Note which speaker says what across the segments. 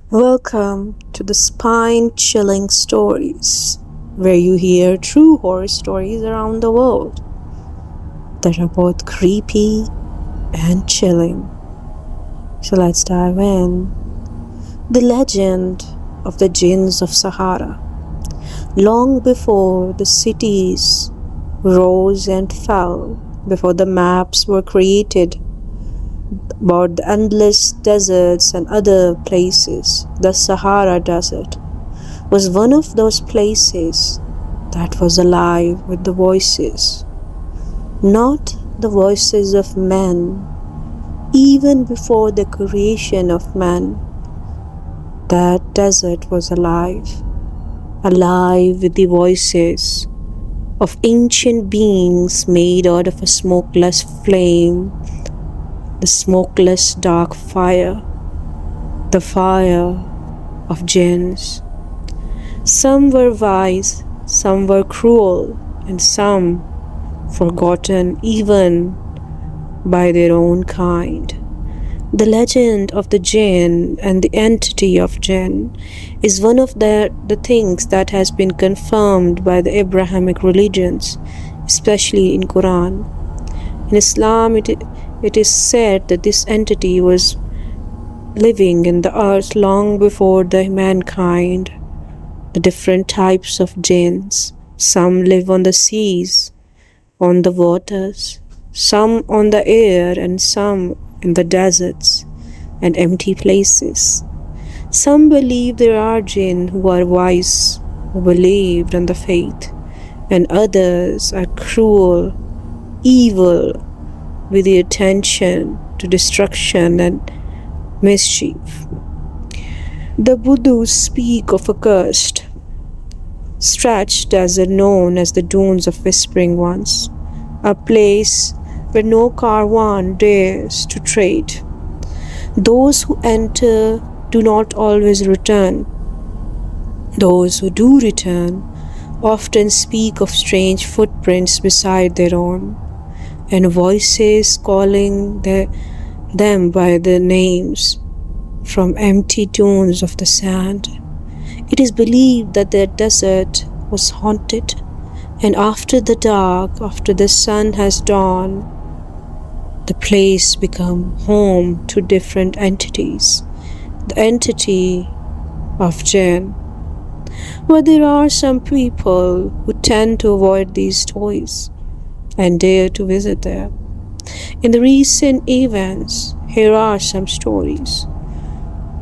Speaker 1: Welcome to the spine-chilling stories, where you hear true horror stories around the world that are both creepy and chilling. So let's dive in. The legend of the Jinns of Sahara. Long before the cities rose and fell, before the maps were created about the endless deserts and other places, the Sahara Desert was one of those places that was alive with the voices. Not the voices of men. Even before the creation of man, that desert was alive. Alive with the voices of ancient beings made out of a smokeless flame, the smokeless dark fire, the fire of jinns. Some were wise, some were cruel, and some forgotten even by their own kind. The legend of the jinn and the entity of jinn is one of the things that has been confirmed by the Abrahamic religions, especially in Quran. In Islam, it is said that this entity was living in the earth long before the mankind. The different types of jinns. Some live on the seas, on the waters, some on the air, and some in the deserts and empty places. Some believe there are jinn who are wise, who believed in the faith, and others are cruel, evil, with the attention to destruction and mischief. The Budus speak of a cursed, stretched desert known as the Dunes of Whispering Ones, a place where no caravan dares to trade. Those who enter do not always return. Those who do return often speak of strange footprints beside their own, and voices calling them by their names from empty dunes of the sand. It is believed that the desert was haunted, and after the dark, after the sun has dawned, the place become home to different entities. The entity of jinn. But there are some people who tend to avoid these stories and dare to visit there. In the recent events, here are some stories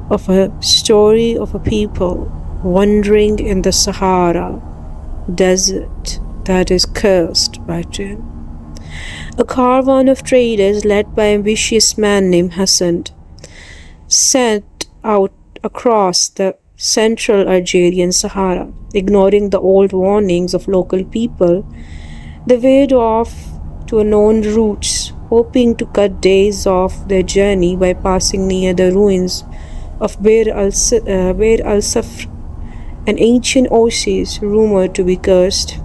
Speaker 1: of a people wandering in the Sahara desert that is cursed by jinn. A caravan of traders led by an ambitious man named Hassan set out across the central Algerian Sahara. Ignoring the old warnings of local people, they veered off to unknown routes, hoping to cut days off their journey by passing near the ruins of Bir al-Safr, an ancient oasis rumored to be cursed.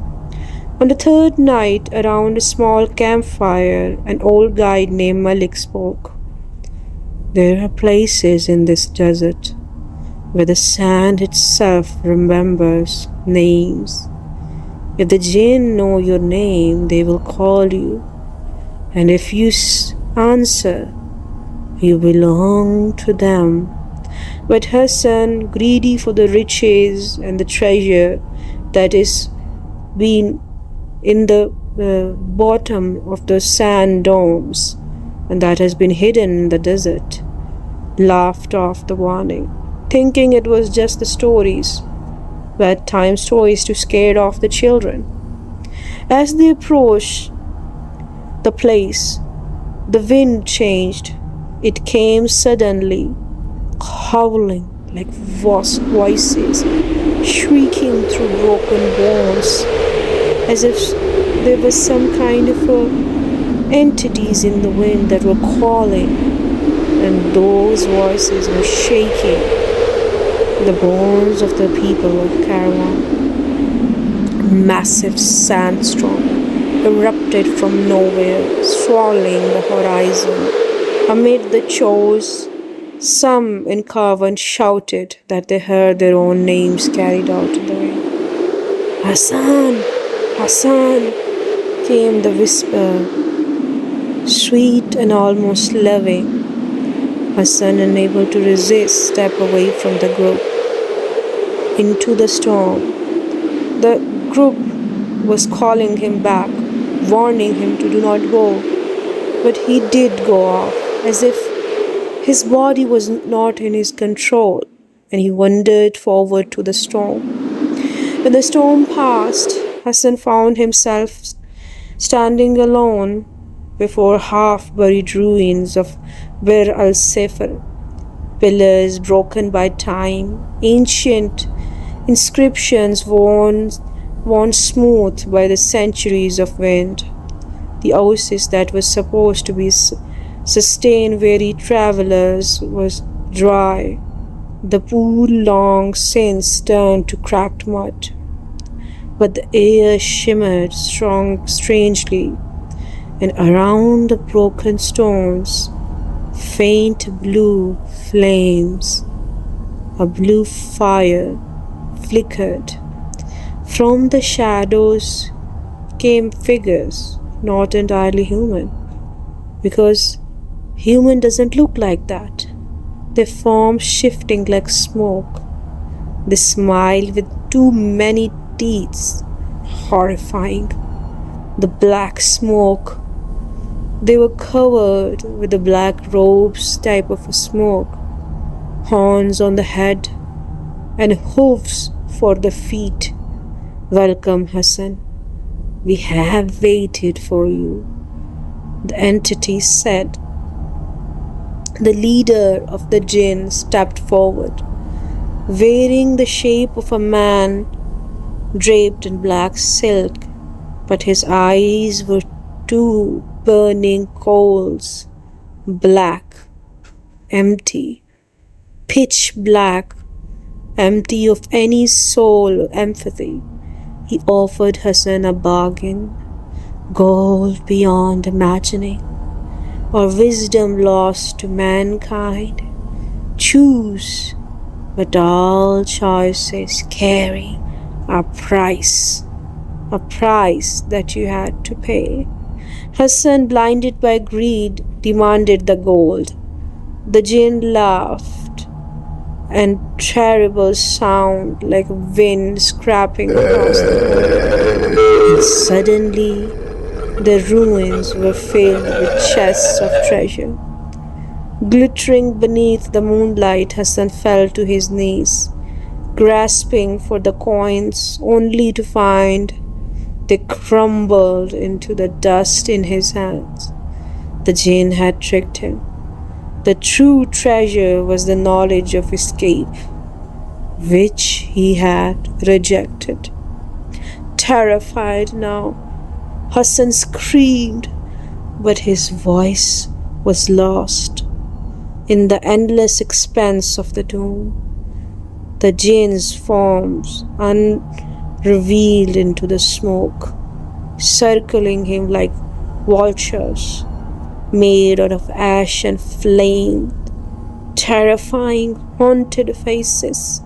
Speaker 1: On the third night, around a small campfire, an old guide named Malik spoke. There are places in this desert where the sand itself remembers names. If the jinn know your name, they will call you, and if you answer, you belong to them. But Hassan, greedy for the riches and the treasure that is been in the bottom of the sand domes and that has been hidden in the desert, laughed off the warning, thinking it was just the stories, bedtime stories to scare off the children. As they approached the place, the wind changed. It came suddenly, howling like voices, shrieking through broken bones, as if there was some kind of entities in the wind that were calling, and those voices were shaking the bones of the people of caravan. A massive sandstorm erupted from nowhere, swallowing the horizon. Amid the chaos Some in caravan shouted that they heard their own names carried out in the wind. Hassan! Hassan! Came the whisper, sweet and almost loving. Hassan, unable to resist, stepped away from the group into the storm. The group was calling him back, warning him to do not go, but he did go off, as if his body was not in his control, and he wandered forward to the storm. When the storm passed, Hassan found himself standing alone before half-buried ruins of Bir al-Safar, pillars broken by time, ancient inscriptions worn smooth by the centuries of wind. The oasis that was supposed to sustain weary travelers was dry. The pool long since turned to cracked mud. But the air shimmered strangely, and around the broken stones, faint blue flames, a blue fire flickered. From the shadows came figures, not entirely human, because human doesn't look like that. Their forms shifting like smoke. They smiled with too many teeth, horrifying. The black smoke. They were covered with the black robes type of smoke, horns on the head, and hooves for the feet. Welcome, Hassan. We have waited for you, the entity said. The leader of the jinn stepped forward, wearing the shape of a man draped in black silk, but his eyes were two burning coals, black, empty, pitch black, empty of any soul or empathy. He offered Hassan a bargain, gold beyond imagining, or wisdom lost to mankind. Choose, but all choices carry a price that you had to pay. Hassan, blinded by greed, demanded the gold. The jinn laughed, and terrible sound like wind scraping across the road. And suddenly, the ruins were filled with chests of treasure. Glittering beneath the moonlight, Hassan fell to his knees, grasping for the coins, only to find they crumbled into the dust in his hands. The jinn had tricked him. The true treasure was the knowledge of escape, which he had rejected. Terrified now, Hassan screamed, but his voice was lost in the endless expanse of the tomb. The jinn's forms unrevealed into the smoke, circling him like vultures, made out of ash and flame, terrifying, haunted faces.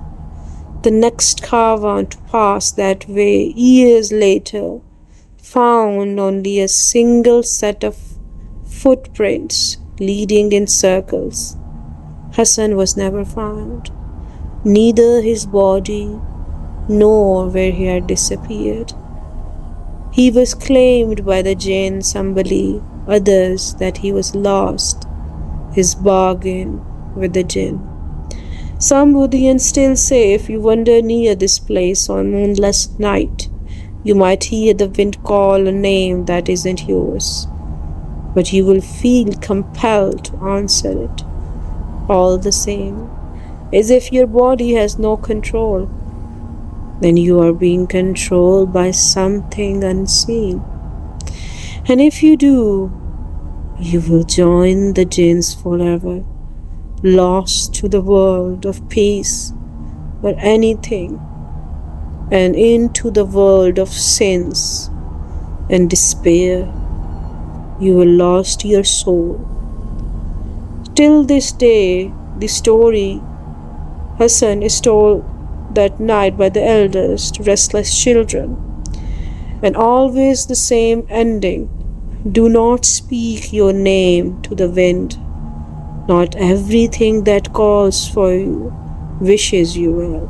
Speaker 1: The next caravan to pass that way years later found only a single set of footprints leading in circles. Hassan was never found, neither his body nor where he had disappeared. He was claimed by the jinn, some believe, others that he was lost, his bargain with the jinn. Some Buddhians still say if you wander near this place on moonless night, you might hear the wind call a name that isn't yours, but you will feel compelled to answer it, all the same, as if your body has no control. Then you are being controlled by something unseen. And if you do, you will join the jinns forever, lost to the world of peace or anything, and into the world of sins and despair. You will lost your soul. Till this day, The story Hassan is told that night by the elders to restless children, and always the same ending. Do not speak your name to the wind. Not everything that calls for you wishes you well.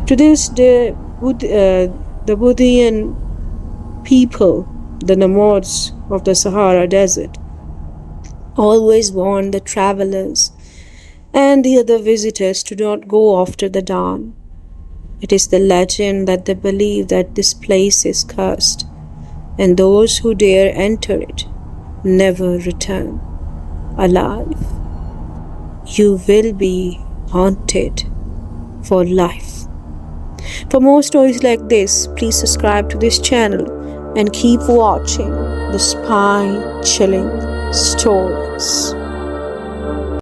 Speaker 1: To this day, the Buddhian people, the nomads of the Sahara Desert, always warn the travelers and the other visitors to not go after the dawn. It is the legend that they believe that this place is cursed, and those who dare enter it never return alive. You will be haunted for life. For more stories like this, please subscribe to this channel and keep watching the spine-chilling stories.